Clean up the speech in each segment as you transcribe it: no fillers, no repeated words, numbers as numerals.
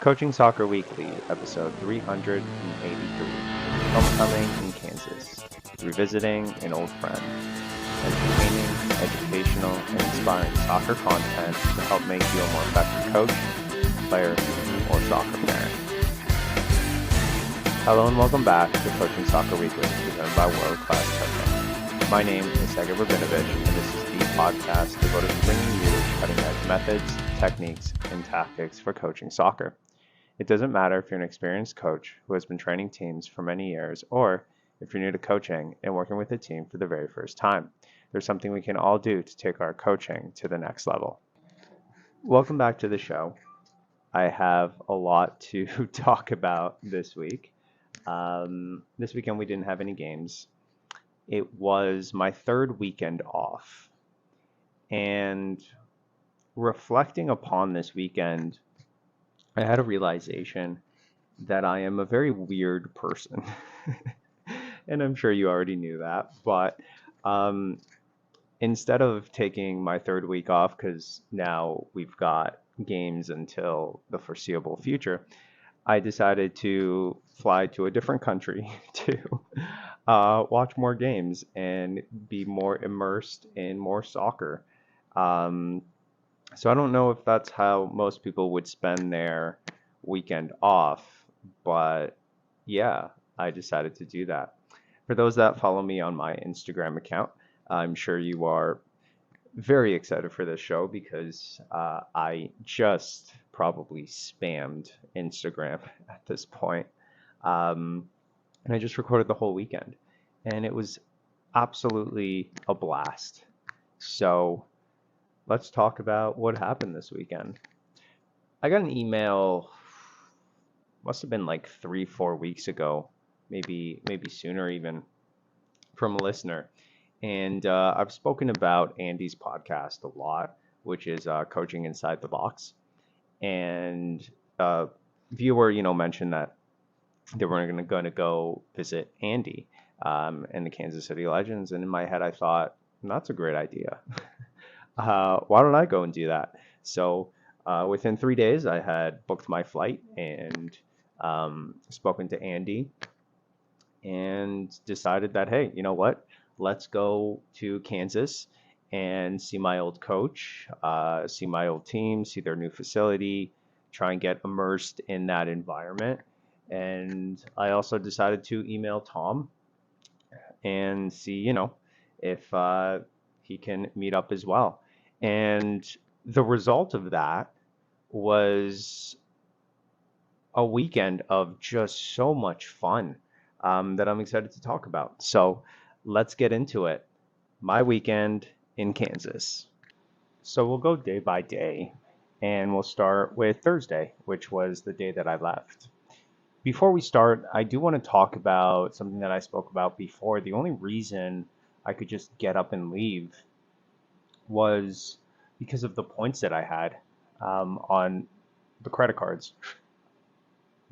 Coaching Soccer Weekly, episode 383. Homecoming in Kansas. Revisiting an old friend. Entertaining, educational, and inspiring soccer content to help make you a more effective coach, player, or soccer parent. Hello and welcome back to Coaching Soccer Weekly, presented by World Class Coaching. My name is Sega Rabinovich, and this is the podcast devoted to bringing you cutting-edge methods, techniques, and tactics for coaching soccer. It doesn't matter if you're an experienced coach who has been training teams for many years, or if you're new to coaching and working with a team for the very first time. There's something we can all do to take our coaching to the next level. Welcome back to the show. I have a lot to talk about this week. This weekend we didn't have any games. It was my third weekend off. And reflecting upon this weekend, I had a realization that I am a very weird person. And I'm sure you already knew that. But instead of taking my third week off, because now we've got games until the foreseeable future, I decided to fly to a different country to watch more games and be more immersed in more soccer. So I don't know if that's how most people would spend their weekend off, but yeah, I decided to do that. For those that follow me on my Instagram account, I'm sure you are very excited for this show because I just probably spammed Instagram at this point. And I just recorded the whole weekend, and it was absolutely a blast. So let's talk about what happened this weekend. I got an email, must have been like 3-4 weeks ago, maybe sooner even, from a listener. And I've spoken about Andy's podcast a lot, which is Coaching Inside the Box. And viewer, mentioned that they were going to go visit Andy and the Kansas City Legends. And in my head, I thought, that's a great idea. Why don't I go and do that? So within 3 days, I had booked my flight and spoken to Andy and decided that, hey, you know what? Let's go to Kansas and see my old coach, see my old team, see their new facility, try and get immersed in that environment. And I also decided to email Tom and see, if he can meet up as well. And the result of that was a weekend of just so much fun that I'm excited to talk about. So let's get into it. My weekend in Kansas. So we'll go day by day, and we'll start with Thursday, which was the day that I left. Before we start, I do want to talk about something that I spoke about before. The only reason I could just get up and leave was because of the points that I had on the credit cards.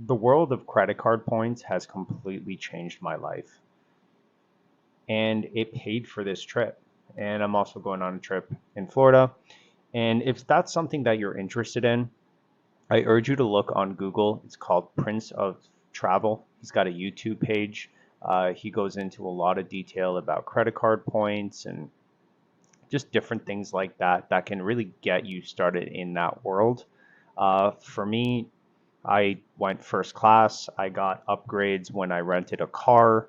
The world of credit card points has completely changed my life. And it paid for this trip. And I'm also going on a trip in Florida. And if that's something that you're interested in, I urge you to look on Google. It's called Prince of Travel. He's got a YouTube page. He goes into a lot of detail about credit card points and just different things like that that can really get you started in that world. For me, I went first class. I got upgrades when I rented a car.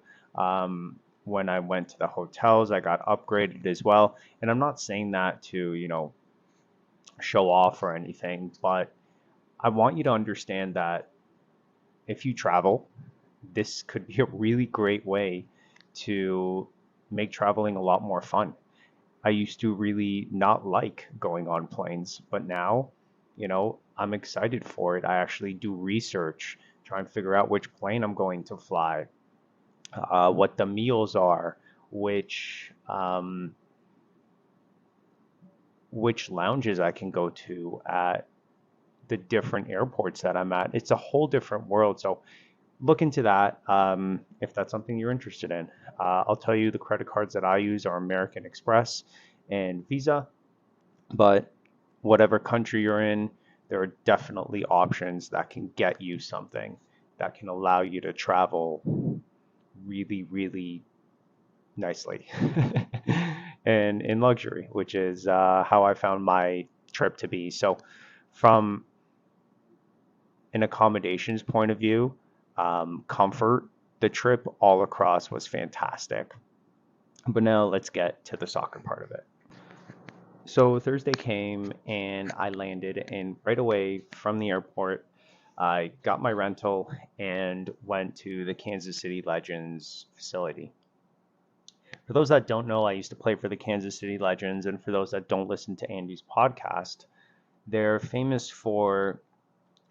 When I went to the hotels, I got upgraded as well. And I'm not saying that to, show off or anything, but I want you to understand that if you travel, this could be a really great way to make traveling a lot more fun. I used to really not like going on planes, but now, I'm excited for it. I actually do research, try and figure out which plane I'm going to fly, what the meals are, which lounges I can go to at the different airports that I'm at. It's a whole different world. So look into that if that's something you're interested in. I'll tell you the credit cards that I use are American Express and Visa, but whatever country you're in, there are definitely options that can get you something that can allow you to travel really, really nicely and in luxury, which is how I found my trip to be. So, from an accommodations point of view, comfort, the trip all across was fantastic. But now let's get to the soccer part of it. So Thursday came and I landed, and right away from the airport, I got my rental and went to the Kansas City Legends facility. For those that don't know, I used to play for the Kansas City Legends, and for those that don't listen to Andy's podcast, they're famous for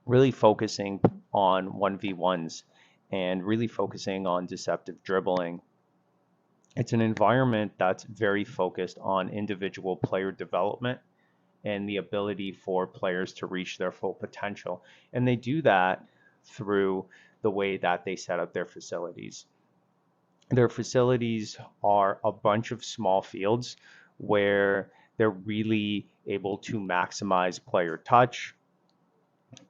really focusing on 1v1s and really focusing on deceptive dribbling. It's an environment that's very focused on individual player development and the ability for players to reach their full potential. And they do that through the way that they set up their facilities. Their facilities are a bunch of small fields where they're really able to maximize player touch,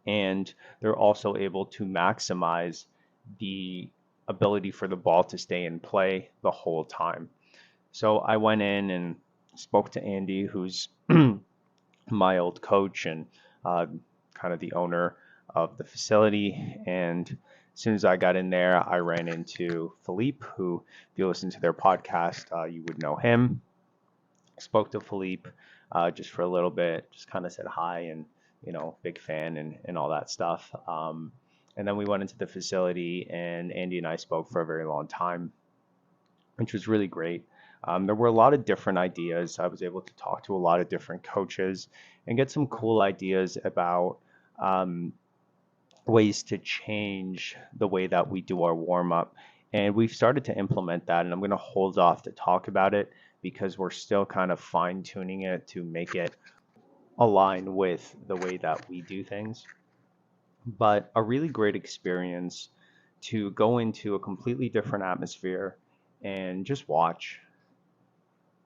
and they're also able to maximize the ability for the ball to stay in play the whole time. So I went in and spoke to Andy, who's my old coach and uh, kind of the owner of the facility. And as soon as I got in there, I ran into Philippe, who, if you listen to their podcast, you would know him. Spoke to Philippe just for a little bit, just kind of said hi and, big fan and all that stuff. And then we went into the facility, and Andy and I spoke for a very long time, which was really great. There were a lot of different ideas. I was able to talk to a lot of different coaches and get some cool ideas about ways to change the way that we do our warm up. And we've started to implement that, and I'm going to hold off to talk about it because we're still kind of fine tuning it to make it align with the way that we do things. But a really great experience to go into a completely different atmosphere and just watch.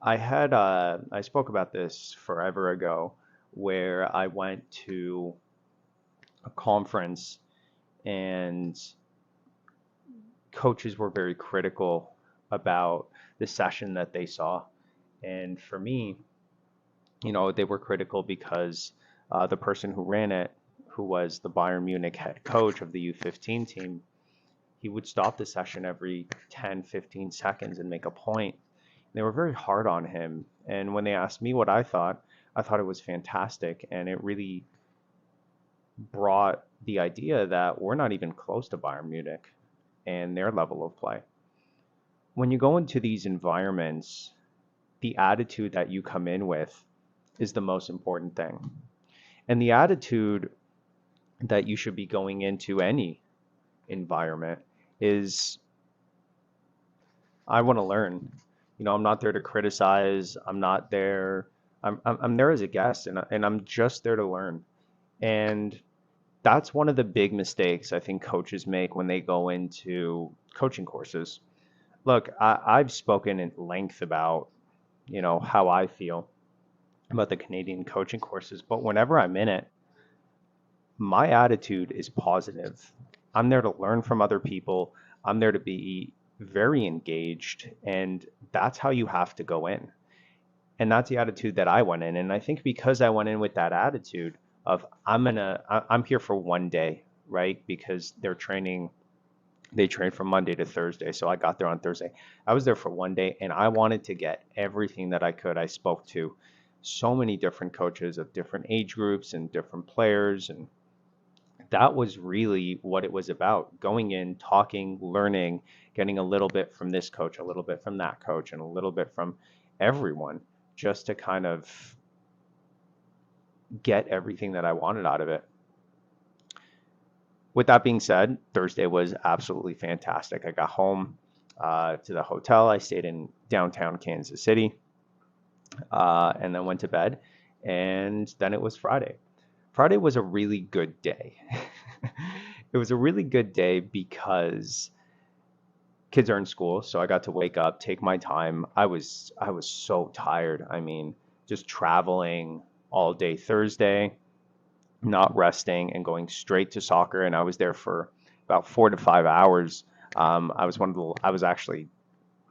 I spoke about this forever ago where I went to a conference and coaches were very critical about the session that they saw. And for me, they were critical because the person who ran it, who was the Bayern Munich head coach of the U15 team, he would stop the session every 10, 15 seconds and make a point. They were very hard on him. And when they asked me what I thought it was fantastic. And it really brought the idea that we're not even close to Bayern Munich and their level of play. When you go into these environments, the attitude that you come in with is the most important thing. And the attitude that you should be going into any environment is, I want to learn. I'm not there to criticize. I'm not there. I'm there as a guest, and I'm just there to learn. And that's one of the big mistakes I think coaches make when they go into coaching courses. Look, I've spoken at length about, how I feel about the Canadian coaching courses, but whenever I'm in it, my attitude is positive. I'm there to learn from other people. I'm there to be very engaged, and that's how you have to go in. And that's the attitude that I went in. And I think because I went in with that attitude of I'm here for one day, right? Because they train from Monday to Thursday. So I got there on Thursday. I was there for one day and I wanted to get everything that I could. I spoke to so many different coaches of different age groups and different players, and that was really what it was about: going in, talking, learning, getting a little bit from this coach, a little bit from that coach, and a little bit from everyone, just to kind of get everything that I wanted out of it. With that being said, Thursday was absolutely fantastic. I got home to the hotel. I stayed in downtown Kansas City, and then went to bed. And then it was Friday. Friday was a really good day. It was a really good day because kids are in school, so I got to wake up, take my time. I was so tired. I mean, just traveling all day Thursday, not resting and going straight to soccer. And I was there for about 4 to 5 hours. I was actually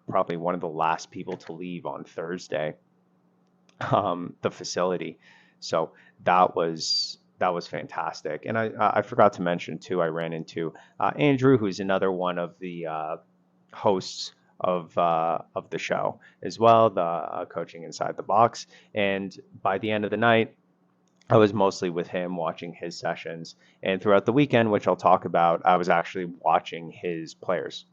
probably one of the last people to leave on Thursday, the facility. So that was fantastic. And I forgot to mention too, I ran into Andrew, who's another one of the hosts of the show as well, the coaching inside the box. And by the end of the night, I was mostly with him watching his sessions. And throughout the weekend, which I'll talk about, I was actually watching his players.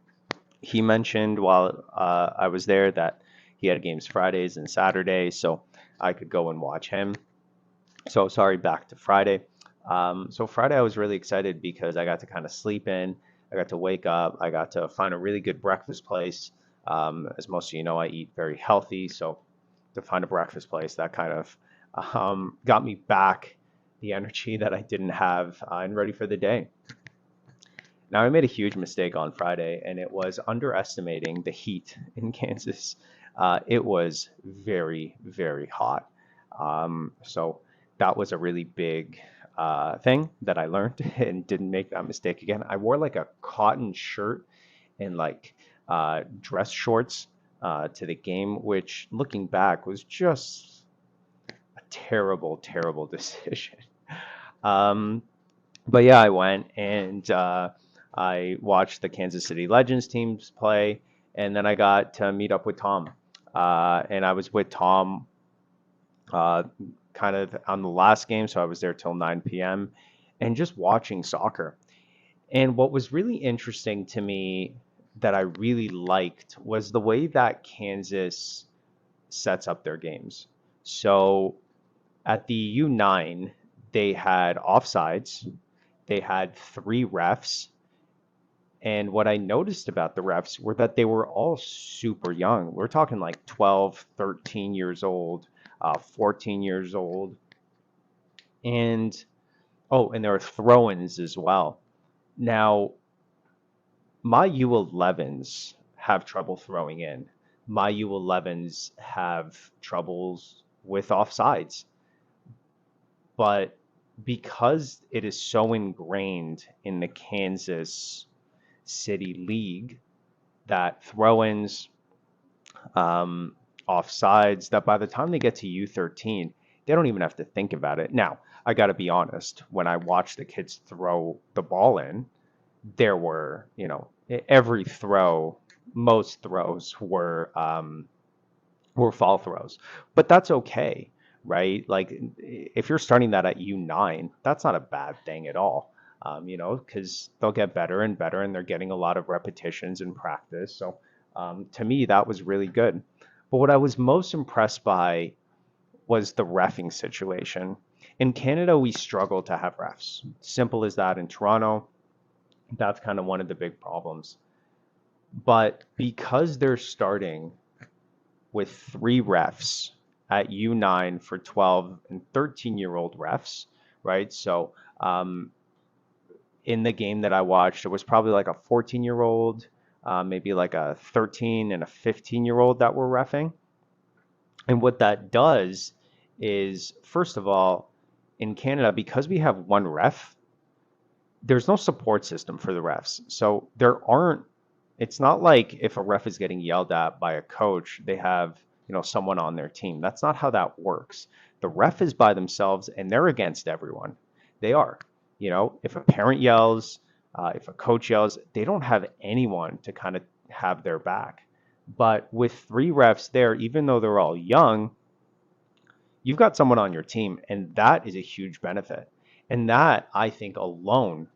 He mentioned while I was there that he had games Fridays and Saturdays, so I could go and watch him. So sorry, back to Friday. So Friday, I was really excited because I got to kind of sleep in. I got to wake up. I got to find a really good breakfast place. As most of you know, I eat very healthy, so to find a breakfast place that kind of got me back the energy that I didn't have and ready for the day. Now, I made a huge mistake on Friday, and it was underestimating the heat in Kansas. It was very, very hot. So that was a really big thing that I learned and didn't make that mistake again. I wore like a cotton shirt and like dress shorts to the game, which looking back was just a terrible, terrible decision. Um, but yeah, I went and I watched the Kansas City Legends teams play, and then I got to meet up with Tom. And I was with Tom uh, kind of on the last game, so I was there till 9 p.m. and just watching soccer. And what was really interesting to me that I really liked was the way that Kansas sets up their games. So at the U9, they had offsides, they had three refs. And what I noticed about the refs were that they were all super young. We're talking like 12, 13 years old, 14 years old. And oh, and there are throw ins as well. Now, my U11s have trouble throwing in. My U11s have troubles with offsides. But because it is so ingrained in the Kansas City League that throw-ins, um, offsides, that by the time they get to U13, they don't even have to think about it. Now, I got to be honest, when I watched the kids throw the ball in, there were, every throw, most throws were fall throws, but that's okay, right? Like if you're starting that at U9, that's not a bad thing at all. Because they'll get better and better, and they're getting a lot of repetitions in practice. So to me, that was really good. But what I was most impressed by was the reffing situation. In Canada, we struggle to have refs. Simple as that. In Toronto, that's kind of one of the big problems. But because they're starting with three refs at U9 for 12 and 13-year-old refs, right? So in the game that I watched, it was probably like a 14-year-old, maybe like a 13 and a 15-year-old that were refing. And what that does is, first of all, in Canada, because we have one ref, there's no support system for the refs. So it's not like if a ref is getting yelled at by a coach, they have, someone on their team. That's not how that works. The ref is by themselves and they're against everyone. They are. If a parent yells, if a coach yells, they don't have anyone to kind of have their back. But with three refs there, even though they're all young, you've got someone on your team, and that is a huge benefit. And that, I think, alone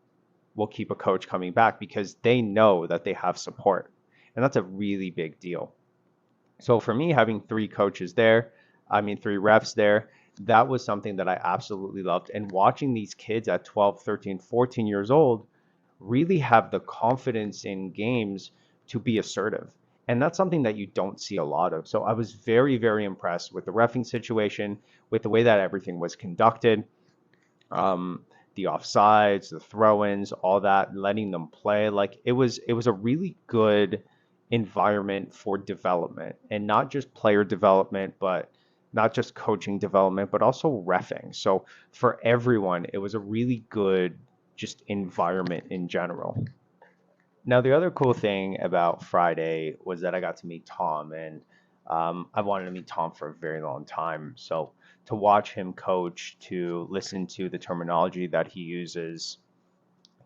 will keep a coach coming back because they know that they have support. And that's a really big deal. So for me, having three refs there, that was something that I absolutely loved. And watching these kids at 12, 13, 14 years old really have the confidence in games to be assertive. And that's something that you don't see a lot of. So I was very, very impressed with the reffing situation, with the way that everything was conducted, the offsides, the throw-ins, all that, letting them play. Like it was a really good environment for development, and not just player development, but not just coaching development, but also reffing. So for everyone, it was a really good just environment in general. Now, the other cool thing about Friday was that I got to meet Tom, and I've wanted to meet Tom for a very long time. So to watch him coach, to listen to the terminology that he uses,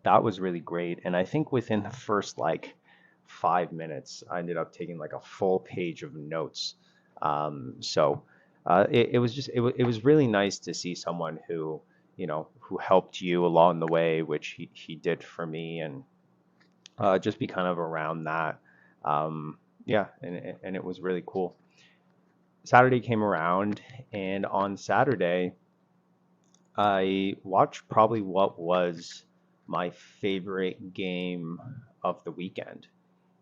that was really great. And I think within the first like 5 minutes, I ended up taking like a full page of notes. It was just it was really nice to see someone who who helped you along the way, which he did for me, and just be kind of around that. Yeah, and it was really cool. Saturday came around, and on Saturday, I watched probably what was my favorite game of the weekend,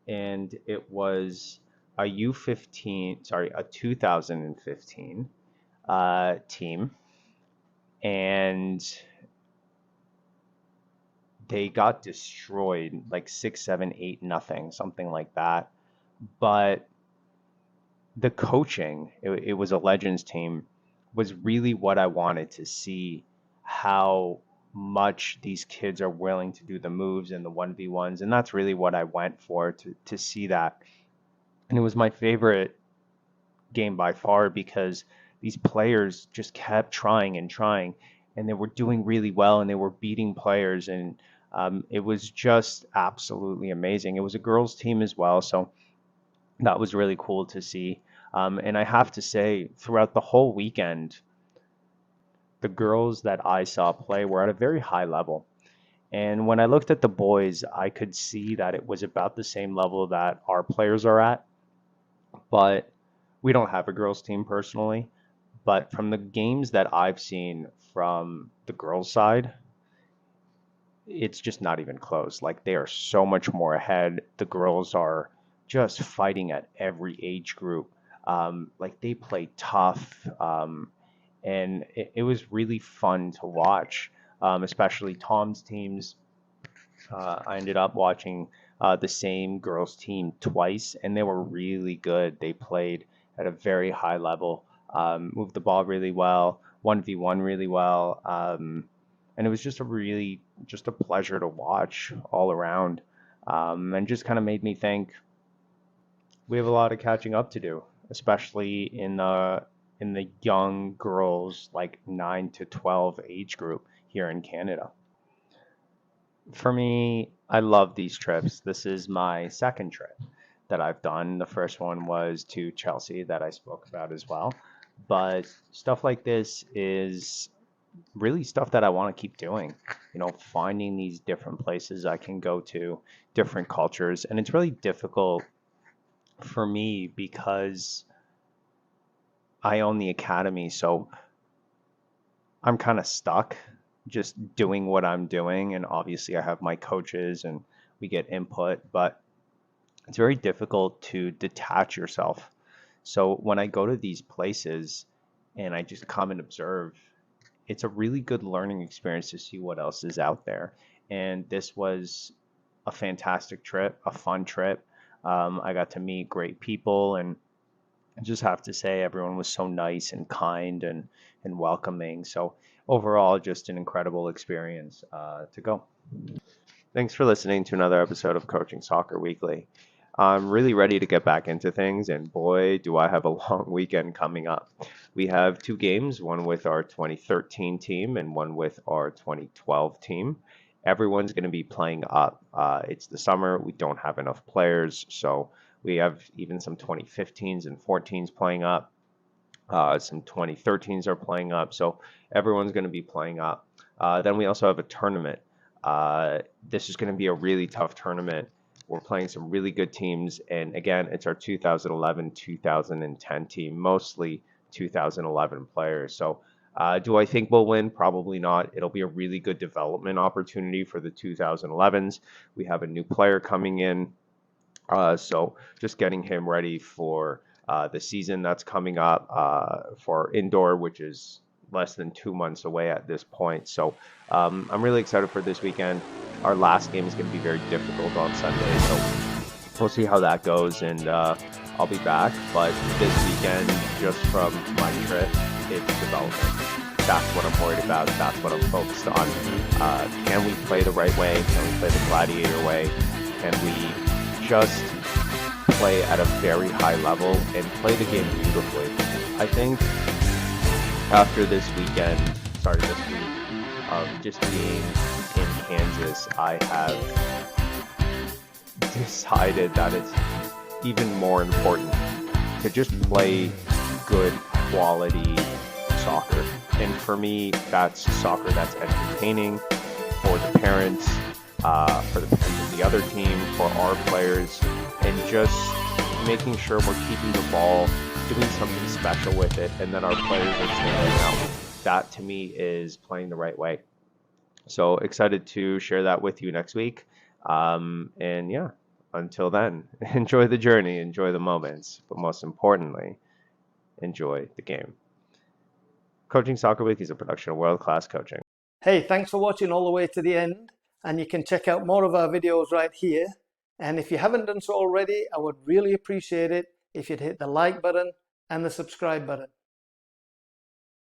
and it was a U15, sorry, a 2015 team, and they got destroyed like 6, 7, 8, nothing, something like that. But the coaching, it was a Legends team, was really what I wanted to see, how much these kids are willing to do the moves and the 1v1s. And that's really what I went for, to see that. And it was my favorite game by far because these players just kept trying and trying, and they were doing really well, and they were beating players. And it was just absolutely amazing. It was a girls' team as well. So that was really cool to see. And I have to say, throughout the whole weekend, the girls that I saw play were at a very high level. And when I looked at the boys, I could see that it was about the same level that our players are at. But we don't have a girls' team personally. But from the games that I've seen from the girls' side, it's just not even close. Like they are so much more ahead. The girls are just fighting at every age group. Like they play tough, and it was really fun to watch. Especially Tom's teams. I ended up watching the same girls team twice, and they were really good. They played at a very high level, moved the ball really well, 1v1 really well, and it was just a pleasure to watch all around, and just kind of made me think we have a lot of catching up to do, especially in the young girls like 9 to 12 age group here in Canada. For me, I love these trips. This is my second trip that I've done. The first one was to Chelsea that I spoke about as well. But stuff like this is really stuff that I want to keep doing. Finding these different places I can go to, different cultures. And it's really difficult for me because I own the academy. So I'm kind of stuck just doing what I'm doing. And obviously, I have my coaches and we get input, but it's very difficult to detach yourself. So when I go to these places and I just come and observe, it's a really good learning experience to see what else is out there. And this was a fantastic trip, a fun trip. I got to meet great people, and I just have to say everyone was so nice and kind and welcoming. So overall, just an incredible experience to go. Thanks for listening to another episode of Coaching Soccer Weekly. I'm really ready to get back into things, and boy, do I have a long weekend coming up. We have two games, one with our 2013 team and one with our 2012 team. Everyone's going to be playing up. It's the summer. We don't have enough players, so we have even some 2015s and 14s playing up. Some 2013s are playing up, so everyone's going to be playing up. Then we also have a tournament. This is going to be a really tough tournament. We're playing some really good teams, and again, it's our 2011, 2010 team, mostly 2011 players. So, do I think we'll win? Probably not. It'll be a really good development opportunity for the 2011s. We have a new player coming in, so just getting him ready for the season that's coming up for indoor, which is less than 2 months away at this point. So I'm really excited for this weekend. Our last game is going to be very difficult on Sunday, so we'll see how that goes. And I'll be back, but this weekend, just from my trip, it's development. That's what I'm worried about. That's what I'm focused on. Can we play the right way? Can we play the gladiator way? Can we just play at a very high level and play the game beautifully? I think after this weekend, this week of just being in Kansas, I have decided that it's even more important to just play good quality soccer. And for me, that's soccer that's entertaining for the parents, for the parents of the other team, for our players, and just making sure we're keeping the ball, doing something special with it, and then our players are standing out. That to me is playing the right way. So excited to share that with you next week. And yeah, until then, enjoy the journey, enjoy the moments, but most importantly, enjoy the game. Coaching Soccer Week is a production of World Class Coaching. Hey, thanks for watching all the way to the end, and you can check out more of our videos right here. And if you haven't done so already, I would really appreciate it if you'd hit the like button and the subscribe button.